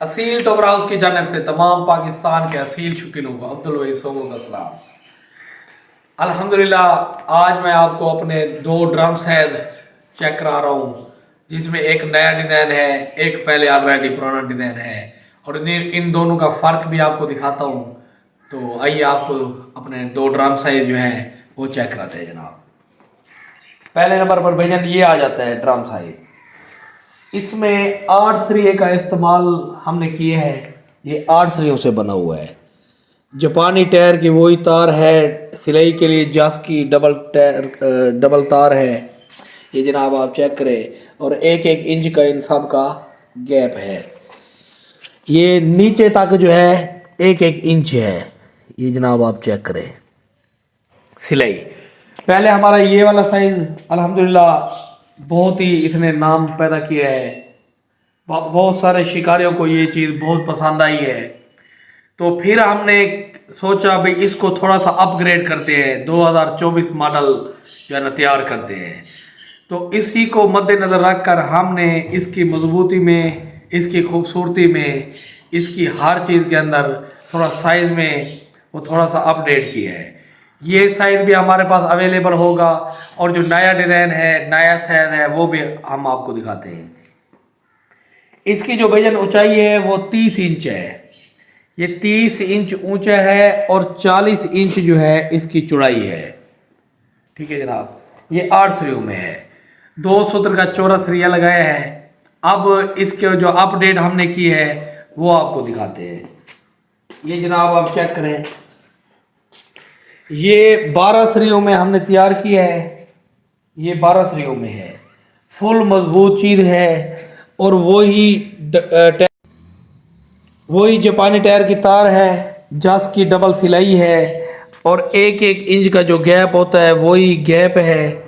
असील टोकरा हाउस की जानिब से तमाम पाकिस्तान के असील शौकीनों को अब्दुल वहीद सोमू का सलाम। अल्हम्दुलिल्लाह आज मैं आपको अपने दो ड्रम सेट चेक करा रहा हूँ, जिसमें एक नया डिज़ाइन है, एक पहले ऑलरेडी पुराना डिज़ाइन है, और इन दोनों का फ़र्क भी आपको दिखाता हूँ। तो आइए आपको अपने दो ड्रम साइज जो हैं वो चेक कराते हैं जनाब। पहले नंबर पर भैया ये आ जाता है ड्रम साइज। इसमें 8 सरिये का इस्तेमाल हमने किया है। ये 8 सरियों से बना हुआ है। जापानी टायर की वही तार है, सिलाई के लिए जास की डबल तार है। ये जनाब आप चेक करें, और एक एक इंच का इन सब का गैप है। ये नीचे तक जो है एक एक इंच है। ये जनाब आप चेक करें सिलाई। पहले हमारा ये वाला साइज अल्हम्दुलिल्लाह बहुत ही इसने नाम पैदा किया है। बहुत सारे शिकारियों को ये चीज़ बहुत पसंद आई है। तो फिर हमने सोचा भाई इसको थोड़ा सा अपग्रेड करते हैं, 2024 मॉडल जो है ना तैयार करते हैं। तो इसी को मद्देनज़र रखकर हमने इसकी मजबूती में, इसकी खूबसूरती में, इसकी हर चीज़ के अंदर थोड़ा साइज़ में वो थोड़ा सा अपडेट किया है। ये साइज़ भी हमारे पास अवेलेबल होगा, और जो नया डिज़ाइन है, नया साइज़ है, वो भी हम आपको दिखाते हैं। इसकी जो वजन ऊंचाई है वो 30 इंच है। ये 30 इंच ऊंचा है और 40 इंच जो है इसकी चौड़ाई है। ठीक है जनाब, ये 8 सरियों में है। 2 सूत्र का चौड़ा सरिया लगाया है। अब इसके जो अपडेट हमने की है वो आपको दिखाते हैं। ये जनाब आप चेक करें, ये 12 सरियों में हमने तैयार किया है। ये 12 सरियों में है, फुल मजबूत चीज़ है, और वही जापानी टायर की तार है, जस की डबल सिलाई है, और एक एक इंच का जो गैप होता है वही गैप है।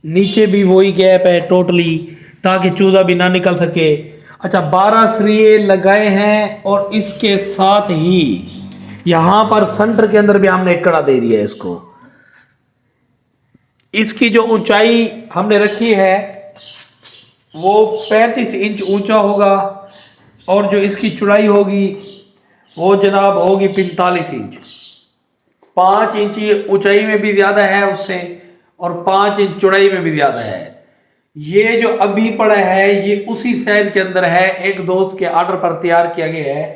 नीचे भी वही गैप है टोटली, ताकि चूजा भी ना निकल सके। अच्छा, 12 सरिये लगाए हैं, और इसके साथ ही यहाँ पर सेंटर के अंदर भी हमने एक कड़ा दे दिया है इसको। इसकी जो ऊंचाई हमने रखी है वो 35 इंच ऊंचा होगा, और जो इसकी चौड़ाई होगी वो जनाब होगी 45 इंच। 5 इंच ऊंचाई में भी ज़्यादा है उससे, और 5 इंच चौड़ाई में भी ज़्यादा है। ये जो अभी पड़ा है ये उसी साइज के अंदर है। एक दोस्त के ऑर्डर पर तैयार किया गया है।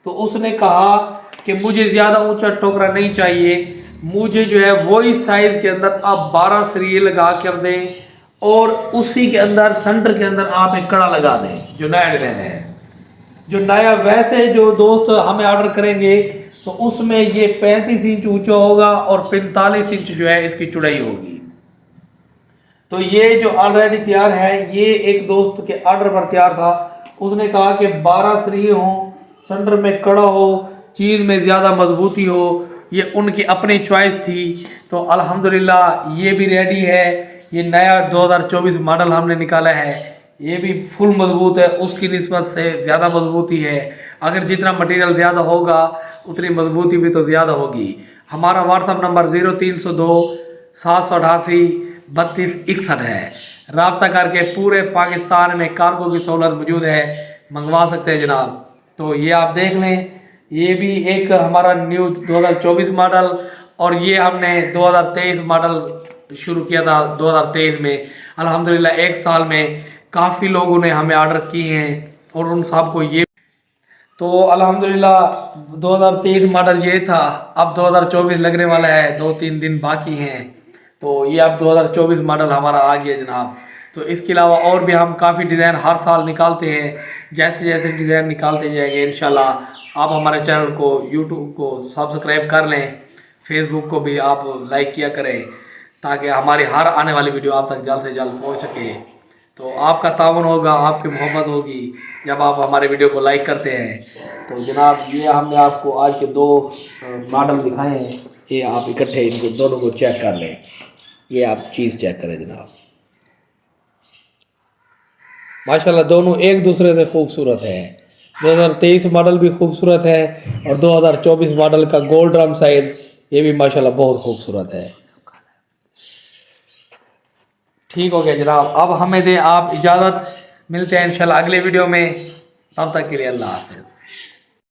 तो उसने कहा कि मुझे ज़्यादा ऊंचा टोकरा नहीं चाहिए, मुझे जो है वही साइज के अंदर आप 12 सरिये लगा कर दें, और उसी के अंदर सेंटर के अंदर आप एक कड़ा लगा दें जो नया डिजाइन है। जो नया वैसे जो दोस्त हमें ऑर्डर करेंगे तो उसमें ये 35 इंच ऊंचा होगा, और 45 इंच जो है इसकी चौड़ाई होगी। तो ये जो ऑलरेडी तैयार है, ये एक दोस्त के ऑर्डर पर तैयार था। उसने कहा कि 12 सरिये हों, सेंटर में कड़ा हो, चीज़ में ज़्यादा मजबूती हो। ये उनकी अपनी चॉइस थी। तो अल्हम्दुलिल्लाह ये भी रेडी है। ये नया 2024 मॉडल हमने निकाला है। ये भी फुल मजबूत है, उसकी निस्बत से ज़्यादा मजबूती है। अगर जितना मटेरियल ज़्यादा होगा उतनी मजबूती भी तो ज़्यादा होगी। हमारा व्हाट्सअप नंबर 0302 788 3261 है। रब्ता करके पूरे पाकिस्तान में कार्गो की सहूलत मौजूद है, मंगवा सकते हैं जनाब। तो ये आप देख लें, ये भी एक हमारा न्यू 2024 मॉडल, और ये हमने 2023 मॉडल शुरू किया था 2023 में। अल्हम्दुलिल्लाह एक साल में काफ़ी लोगों ने हमें ऑर्डर किए हैं, और उन सब को ये तो अल्हम्दुलिल्लाह 2023 मॉडल ये था। अब 2024 लगने वाला है, 2-3 दिन बाकी हैं। तो ये अब 2024 मॉडल हमारा आ गया जनाब। तो इसके अलावा और भी हम काफ़ी डिज़ाइन हर साल निकालते हैं। जैसे जैसे डिज़ाइन निकालते जाएंगे इंशाल्लाह। आप हमारे चैनल को, यूट्यूब को सब्सक्राइब कर लें, फेसबुक को भी आप लाइक किया करें, ताकि हमारी हर आने वाली वीडियो आप तक जल्द से जल्द पहुँच सके। तो आपका ताउन होगा, आपकी मोहब्बत होगी जब आप हमारे वीडियो को लाइक करते हैं। तो जनाब ये हमने आपको आज के दो मॉडल दिखाए हैं। ये आप इकट्ठे इनको दोनों को चेक कर लें। ये आप चीज़ चेक करें जनाब, माशाल्लाह दोनों एक दूसरे से खूबसूरत है। 2023 मॉडल भी खूबसूरत है, और 2024 मॉडल का गोल्ड ड्रम साइज ये भी माशाल्लाह बहुत खूबसूरत है। ठीक हो गया जनाब, अब हमें दें आप इजाज़त। मिलते हैं इंशाल्लाह अगले वीडियो में। तब तक के लिए अल्लाह हाफिज़।